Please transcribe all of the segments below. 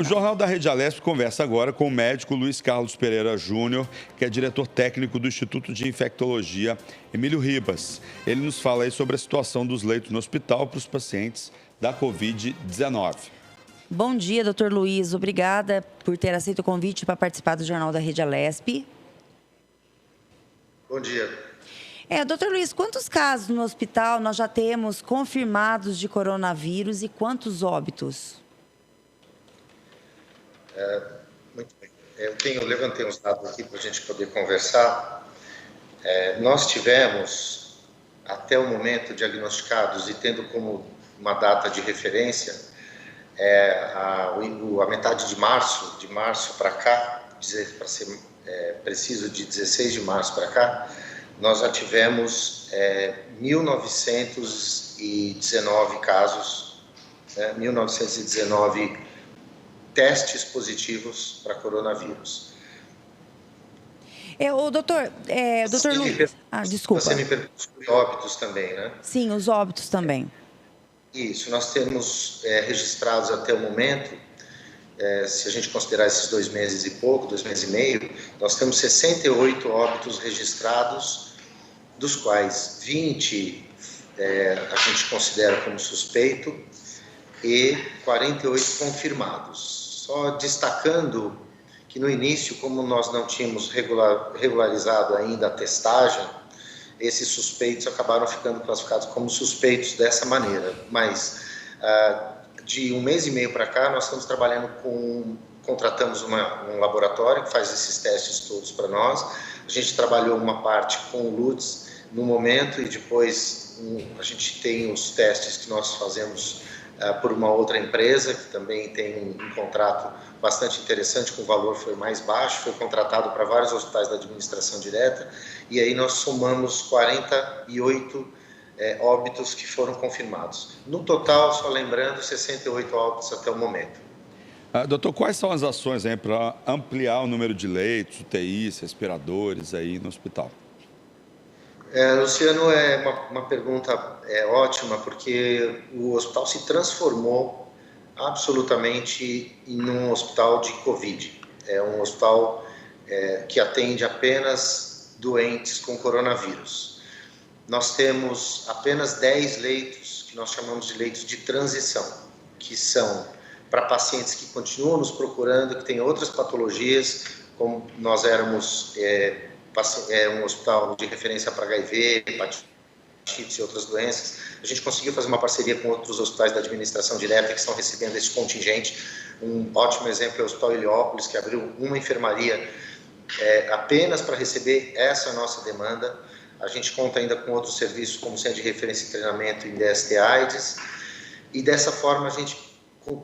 O Jornal da Rede Alesp conversa agora com o médico Luiz Carlos Pereira Júnior, que é diretor técnico do Instituto de Infectologia Emílio Ribas. Ele nos fala aí sobre a situação dos leitos no hospital para os pacientes da Covid-19. Bom dia, doutor Luiz. Obrigada por ter aceito o convite para participar do Jornal da Rede Alesp. Bom dia. Doutor Luiz, quantos casos no hospital nós já temos confirmados de coronavírus e quantos óbitos? Muito bem. Eu levantei uns dados aqui para a gente poder conversar. Nós tivemos, até o momento, diagnosticados e tendo como uma data de referência, a metade de março para cá, para ser preciso, de 16 de março para cá, nós já tivemos 1.919 casos, 1.919 testes positivos para coronavírus. Doutor Luiz... desculpa. Você me perguntou sobre óbitos também, né? Sim, os óbitos também. Isso, nós temos registrados até o momento, se a gente considerar esses 2 meses e pouco, 2 meses e meio, nós temos 68 óbitos registrados, dos quais 20 a gente considera como suspeito e 48 confirmados. Só destacando que no início, como nós não tínhamos regularizado ainda a testagem, esses suspeitos acabaram ficando classificados como suspeitos dessa maneira. Mas de 1 mês e meio para cá, nós estamos trabalhando contratamos um laboratório que faz esses testes todos para nós. A gente trabalhou uma parte com o Lutz no momento e depois a gente tem os testes que nós fazemos por uma outra empresa, que também tem um contrato bastante interessante, com o valor foi mais baixo, foi contratado para vários hospitais da administração direta, e aí nós somamos 48 óbitos que foram confirmados. No total, só lembrando, 68 óbitos até o momento. Doutor, quais são as ações aí para ampliar o número de leitos, UTIs, respiradores aí no hospital? Luciano, é uma pergunta ótima, porque o hospital se transformou absolutamente em um hospital de Covid. É um hospital que atende apenas doentes com coronavírus. Nós temos apenas 10 leitos, que nós chamamos de leitos de transição, que são para pacientes que continuam nos procurando, que têm outras patologias, como nós éramos um hospital de referência para HIV, hepatites e outras doenças. A gente conseguiu fazer uma parceria com outros hospitais da administração direta que estão recebendo esse contingente. Um ótimo exemplo é o Hospital Heliópolis, que abriu uma enfermaria apenas para receber essa nossa demanda. A gente conta ainda com outros serviços, como centro de referência e treinamento em DST/AIDS. E dessa forma, a gente,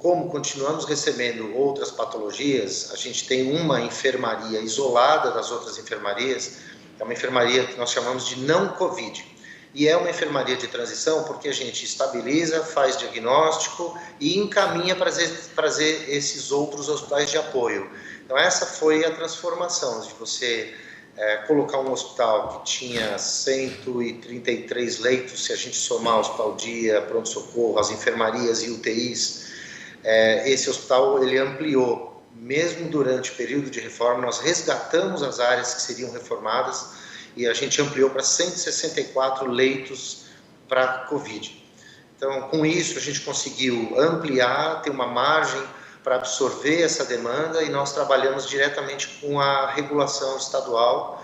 como continuamos recebendo outras patologias, a gente tem uma enfermaria isolada das outras enfermarias, é uma enfermaria que nós chamamos de não Covid. E é uma enfermaria de transição porque a gente estabiliza, faz diagnóstico e encaminha para trazer esses outros hospitais de apoio. Então essa foi a transformação, de você colocar um hospital que tinha 133 leitos, se a gente somar o hospital dia, pronto-socorro, as enfermarias e UTIs, esse hospital ele ampliou, mesmo durante o período de reforma, nós resgatamos as áreas que seriam reformadas e a gente ampliou para 164 leitos para Covid. Então, com isso, a gente conseguiu ampliar, ter uma margem para absorver essa demanda e nós trabalhamos diretamente com a regulação estadual,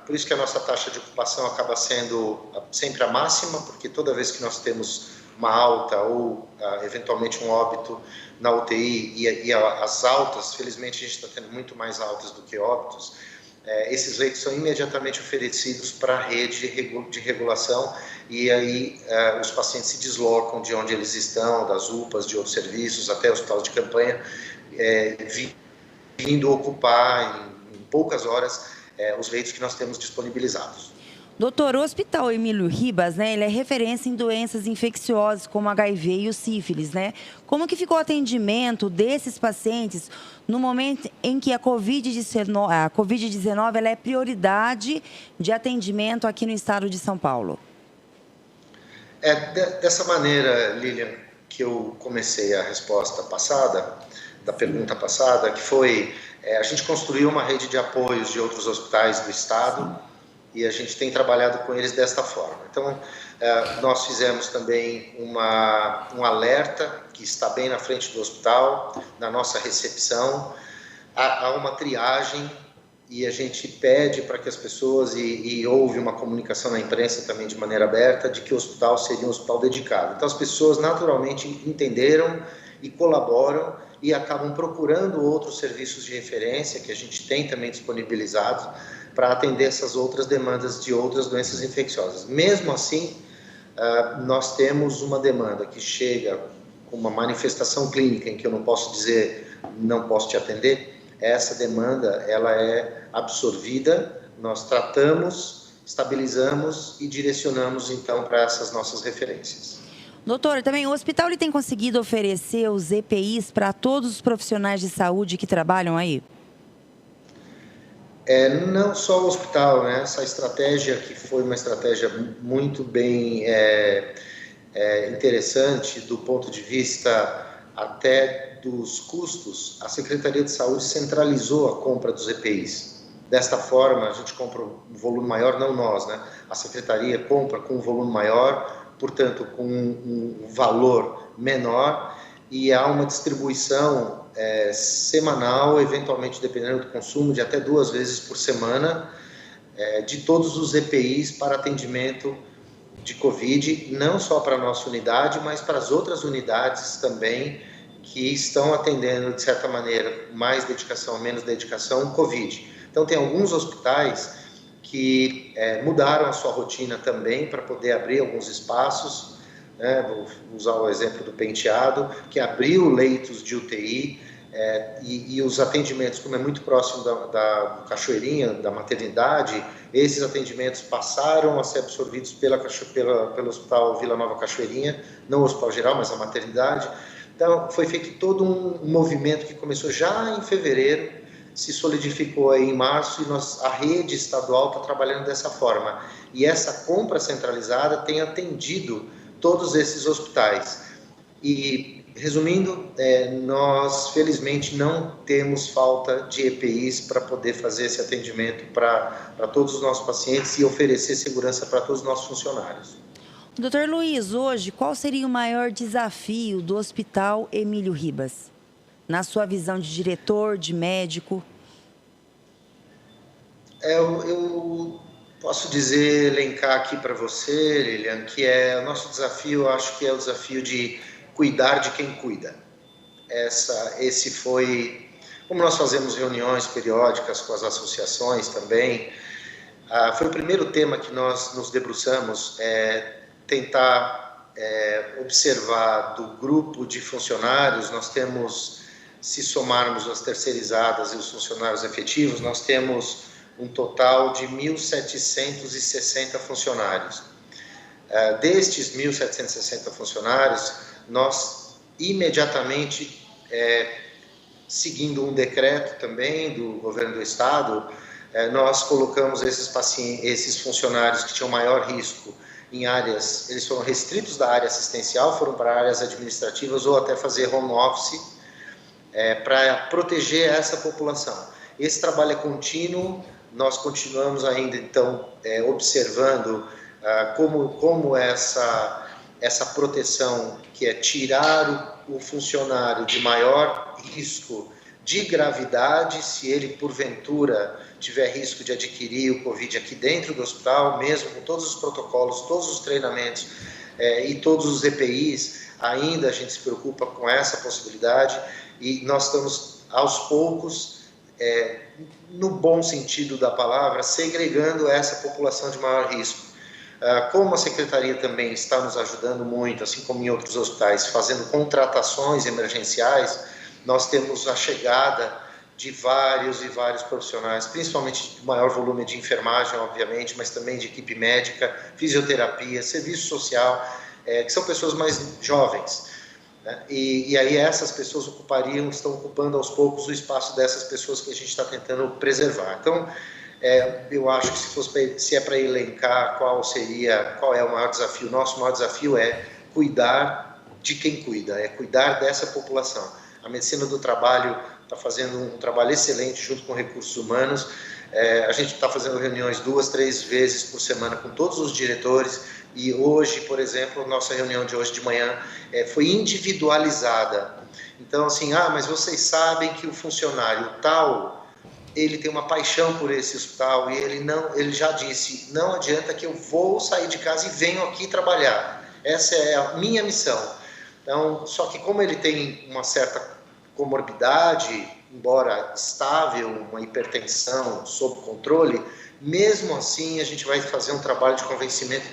por isso que a nossa taxa de ocupação acaba sendo sempre a máxima, porque toda vez que nós temos uma alta ou eventualmente um óbito na UTI e as altas, felizmente a gente está tendo muito mais altas do que óbitos, esses leitos são imediatamente oferecidos para a rede de regulação e aí os pacientes se deslocam de onde eles estão, das UPAs, de outros serviços, até o hospital de campanha, vindo ocupar em poucas horas os leitos que nós temos disponibilizados. Doutor, o Hospital Emílio Ribas, ele é referência em doenças infecciosas como HIV e o sífilis, Como que ficou o atendimento desses pacientes no momento em que a Covid-19 ela é prioridade de atendimento aqui no estado de São Paulo? Dessa maneira, Lilian, que eu comecei a resposta passada, da pergunta passada, que foi, a gente construiu uma rede de apoios de outros hospitais do estado e a gente tem trabalhado com eles desta forma. Então, nós fizemos também um alerta que está bem na frente do hospital, na nossa recepção, há uma triagem e a gente pede para que as pessoas, e houve uma comunicação na imprensa também de maneira aberta, de que o hospital seria um hospital dedicado. Então as pessoas naturalmente entenderam e colaboram e acabam procurando outros serviços de referência que a gente tem também disponibilizados para atender essas outras demandas de outras doenças infecciosas. Mesmo assim, nós temos uma demanda que chega com uma manifestação clínica em que eu não posso dizer, não posso te atender. Essa demanda, ela é absorvida, nós tratamos, estabilizamos e direcionamos, então, para essas nossas referências. Doutor, também o hospital ele tem conseguido oferecer os EPIs para todos os profissionais de saúde que trabalham aí? Não só o hospital, né? Essa estratégia que foi uma estratégia muito bem interessante do ponto de vista até dos custos, a Secretaria de Saúde centralizou a compra dos EPIs. Desta forma, a gente compra um volume maior, não nós, né? A Secretaria compra com um volume maior, portanto, com um valor menor, e há uma distribuição semanal, eventualmente, dependendo do consumo, de até 2 vezes por semana, de todos os EPIs para atendimento de Covid, não só para a nossa unidade, mas para as outras unidades também, que estão atendendo, de certa maneira, mais dedicação, menos dedicação, Covid. Então, tem alguns hospitais que mudaram a sua rotina também para poder abrir alguns espaços, né? Vou usar o exemplo do Penteado, que abriu leitos de UTI, e os atendimentos, como é muito próximo da Cachoeirinha, da maternidade, esses atendimentos passaram a ser absorvidos pelo Hospital Vila Nova Cachoeirinha, não o Hospital Geral, mas a maternidade. Então, foi feito todo um movimento que começou já em fevereiro, se solidificou aí em março, e a rede estadual está trabalhando dessa forma. E essa compra centralizada tem atendido todos esses hospitais. E, resumindo, nós felizmente não temos falta de EPIs para poder fazer esse atendimento para todos os nossos pacientes e oferecer segurança para todos os nossos funcionários. Doutor Luiz, hoje, qual seria o maior desafio do Hospital Emílio Ribas? Na sua visão de diretor, de médico? Eu posso dizer, elencar aqui para você, Lilian, que o nosso desafio, acho que é o desafio de cuidar de quem cuida. Esse foi, como nós fazemos reuniões periódicas com as associações também, foi o primeiro tema que nós nos debruçamos, tentar observar do grupo de funcionários. Nós temos, se somarmos as terceirizadas e os funcionários efetivos, nós temos um total de 1.760 funcionários. Destes 1.760 funcionários, nós imediatamente, seguindo um decreto também do governo do estado, nós colocamos esses funcionários que tinham maior risco em áreas, eles foram restritos da área assistencial, foram para áreas administrativas ou até fazer home office, para proteger essa população. Esse trabalho é contínuo, nós continuamos ainda, então, observando como essa proteção, que é tirar o funcionário de maior risco de gravidade, se ele, porventura, tiver risco de adquirir o Covid aqui dentro do hospital, mesmo com todos os protocolos, todos os treinamentos e todos os EPIs, ainda a gente se preocupa com essa possibilidade, e nós estamos, aos poucos, no bom sentido da palavra, segregando essa população de maior risco. Como a Secretaria também está nos ajudando muito, assim como em outros hospitais, fazendo contratações emergenciais, nós temos a chegada de vários e vários profissionais, principalmente de maior volume de enfermagem, obviamente, mas também de equipe médica, fisioterapia, serviço social, que são pessoas mais jovens, né? E aí essas pessoas estão ocupando aos poucos o espaço dessas pessoas que a gente está tentando preservar. Então, eu acho que se é para elencar qual é o maior desafio, nosso maior desafio é cuidar de quem cuida, é cuidar dessa população. A medicina do trabalho está fazendo um trabalho excelente junto com recursos humanos. A gente está fazendo reuniões 2, 3 vezes por semana com todos os diretores e hoje, por exemplo, nossa reunião de hoje de manhã foi individualizada. Então, assim, mas vocês sabem que o funcionário tal, ele tem uma paixão por esse hospital e ele já disse, não adianta que eu vou sair de casa e venho aqui trabalhar. Essa é a minha missão. Então, só que como ele tem uma certa comorbidade, embora estável, uma hipertensão sob controle, mesmo assim a gente vai fazer um trabalho de convencimento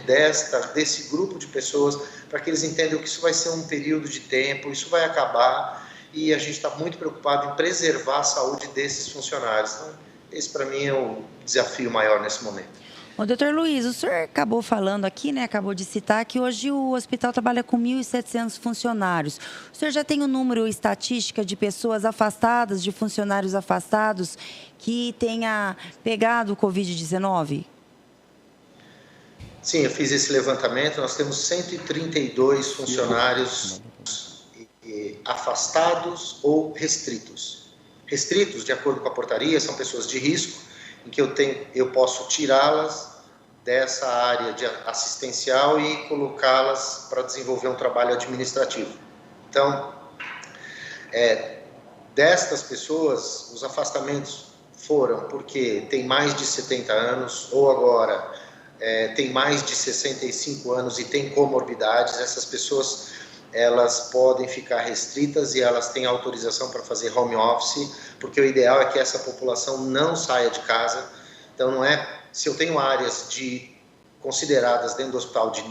desse grupo de pessoas para que eles entendam que isso vai ser um período de tempo, isso vai acabar e a gente está muito preocupado em preservar a saúde desses funcionários. Então, esse para mim é o desafio maior nesse momento. Ô, doutor Luiz, o senhor acabou falando aqui, né? Acabou de citar que hoje o hospital trabalha com 1.700 funcionários. O senhor já tem o número estatística de pessoas afastadas, de funcionários afastados que tenha pegado o Covid-19? Sim, eu fiz esse levantamento. Nós temos 132 funcionários afastados ou restritos. Restritos, de acordo com a portaria, são pessoas de risco, em que eu posso tirá-las dessa área de assistencial e colocá-las para desenvolver um trabalho administrativo. Então, destas pessoas, os afastamentos foram porque tem mais de 70 anos ou agora tem mais de 65 anos e tem comorbidades. Essas pessoas, elas podem ficar restritas e elas têm autorização para fazer home office, porque o ideal é que essa população não saia de casa. Então, não é... Se eu tenho áreas consideradas dentro do hospital de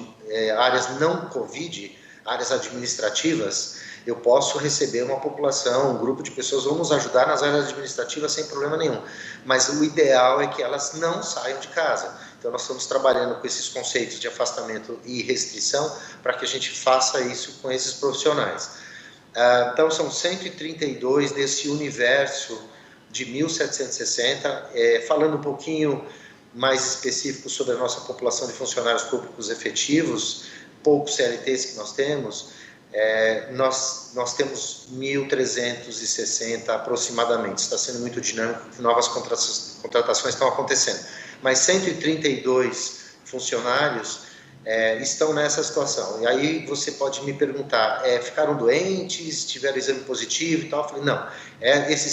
áreas não Covid, áreas administrativas, eu posso receber uma população, um grupo de pessoas, vão nos ajudar nas áreas administrativas sem problema nenhum. Mas o ideal é que elas não saiam de casa. Então, nós estamos trabalhando com esses conceitos de afastamento e restrição para que a gente faça isso com esses profissionais. Então, são 132 desse universo de 1.760. Falando um pouquinho mais específico sobre a nossa população de funcionários públicos efetivos, poucos CLTs que nós temos, nós temos 1.360 aproximadamente. Está sendo muito dinâmico, novas contratações estão acontecendo. Mas 132 funcionários estão nessa situação. E aí você pode me perguntar, ficaram doentes, tiveram exame positivo e tal? Eu falei, não, esses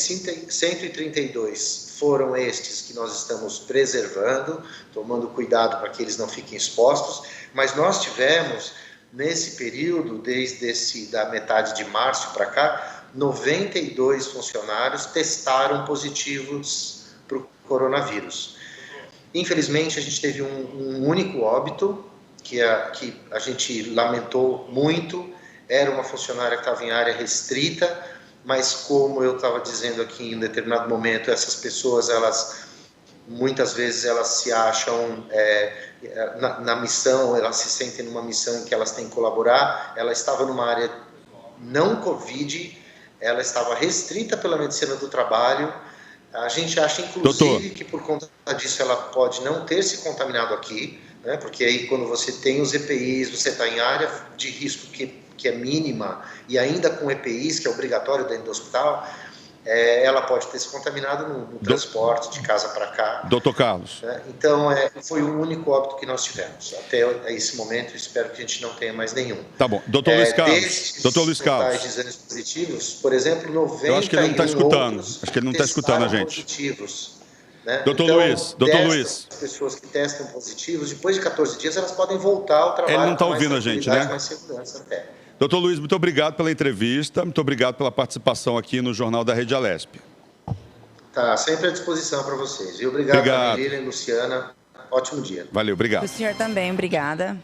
132 foram estes que nós estamos preservando, tomando cuidado para que eles não fiquem expostos, mas nós tivemos, nesse período, desde da metade de março para cá, 92 funcionários testaram positivos para o coronavírus. Infelizmente, a gente teve um único óbito, que a gente lamentou muito. Era uma funcionária que estava em área restrita, mas como eu estava dizendo aqui em determinado momento, essas pessoas, muitas vezes elas se acham na missão, elas se sentem numa missão em que elas têm que colaborar. Ela estava numa área não Covid, ela estava restrita pela medicina do trabalho. A gente acha, inclusive, que por conta disso ela pode não ter se contaminado aqui, né? Porque aí quando você tem os EPIs, você está em área de risco que é mínima e ainda com EPIs, que é obrigatório dentro do hospital, ela pode ter se contaminado no transporte de casa para cá. Doutor Carlos. Né? Então, foi o único óbito que nós tivemos até esse momento. Espero que a gente não tenha mais nenhum. Tá bom. Doutor Luiz Carlos. Doutor Luiz Carlos. De exames positivos, por exemplo, 91 Eu acho que ele não está escutando. Acho que ele não está escutando a gente. Positivos, né? Doutor Luiz. As pessoas que testam positivos, depois de 14 dias, elas podem voltar ao trabalho. Ele não está ouvindo a gente, né? Mais segurança até. Doutor Luiz, muito obrigado pela entrevista, muito obrigado pela participação aqui no Jornal da Rede Alesp. Tá, sempre à disposição para vocês. E obrigado, Lilian e Luciana. Ótimo dia. Valeu, obrigado. O senhor também, obrigada.